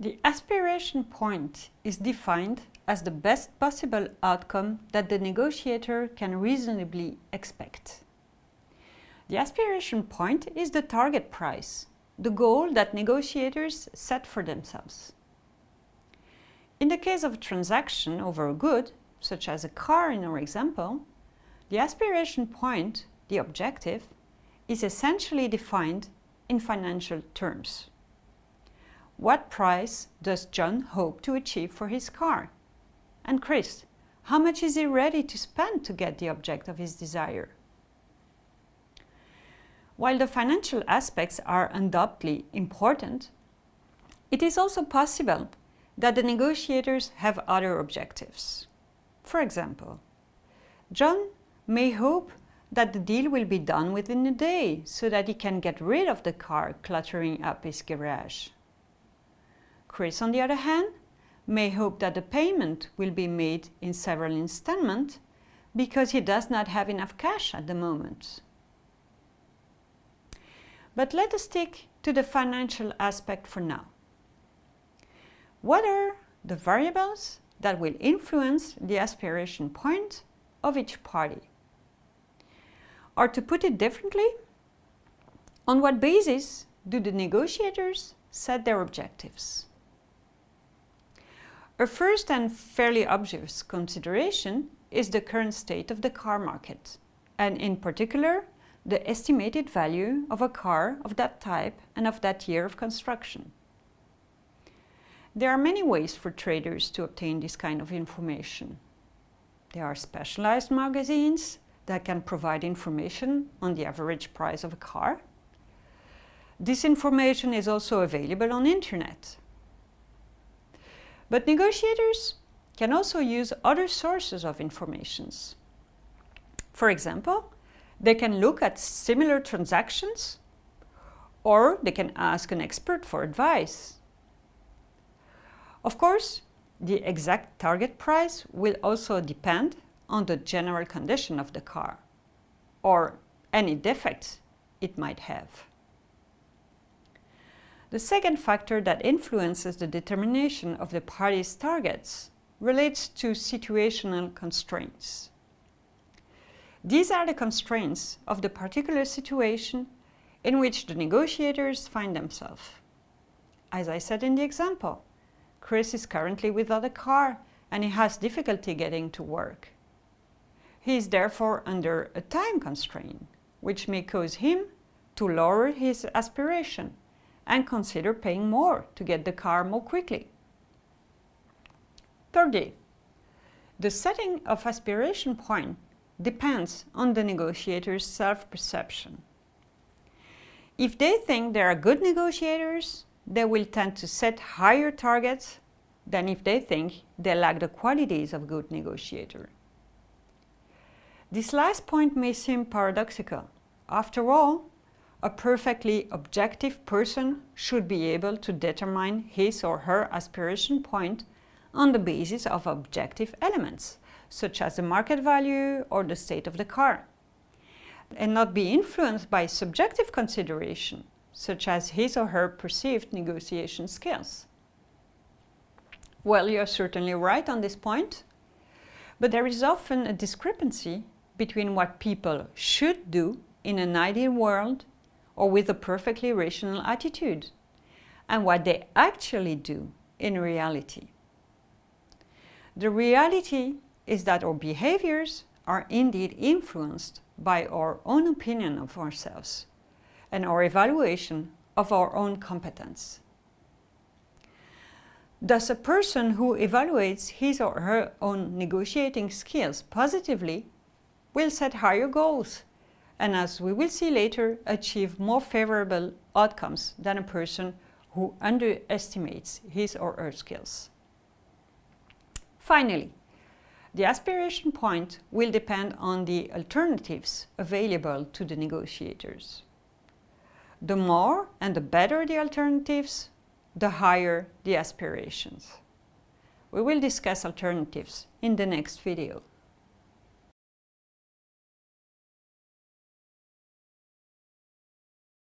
The aspiration point is defined as the best possible outcome that the negotiator can reasonably expect. The aspiration point is the target price, the goal that negotiators set for themselves. In the case of a transaction over a good, such as a car in our example, the aspiration point, the objective, is essentially defined in financial terms. What price does John hope to achieve for his car? And Chris, how much is he ready to spend to get the object of his desire? While the financial aspects are undoubtedly important, it is also possible that the negotiators have other objectives. For example, John may hope that the deal will be done within a day so that he can get rid of the car cluttering up his garage. Chris, on the other hand, may hope that the payment will be made in several installments because he does not have enough cash at the moment. But let us stick to the financial aspect for now. What are the variables that will influence the aspiration point of each party? Or to put it differently, on what basis do the negotiators set their objectives? A first and fairly obvious consideration is the current state of the car market, and in particular, the estimated value of a car of that type and of that year of construction. There are many ways for traders to obtain this kind of information. There are specialized magazines that can provide information on the average price of a car. This information is also available on the internet. But negotiators can also use other sources of information. For example, they can look at similar transactions, or they can ask an expert for advice. Of course, the exact target price will also depend on the general condition of the car, or any defects it might have. The second factor that influences the determination of the parties' targets relates to situational constraints. These are the constraints of the particular situation in which the negotiators find themselves. As I said in the example, Chris is currently without a car and he has difficulty getting to work. He is therefore under a time constraint, which may cause him to lower his aspiration and consider paying more to get the car more quickly. Thirdly, the setting of aspiration point depends on the negotiator's self-perception. If they think they are good negotiators, they will tend to set higher targets than if they think they lack the qualities of a good negotiator. This last point may seem paradoxical. After all, a perfectly objective person should be able to determine his or her aspiration point on the basis of objective elements, such as the market value or the state of the car, and not be influenced by subjective consideration, such as his or her perceived negotiation skills. Well, you're certainly right on this point, but there is often a discrepancy between what people should do in an ideal world or with a perfectly rational attitude and what they actually do in reality. The reality is that our behaviors are indeed influenced by our own opinion of ourselves and our evaluation of our own competence. Thus, a person who evaluates his or her own negotiating skills positively will set higher goals and, as we will see later, achieve more favorable outcomes than a person who underestimates his or her skills. Finally, the aspiration point will depend on the alternatives available to the negotiators. The more and the better the alternatives, the higher the aspirations. We will discuss alternatives in the next video.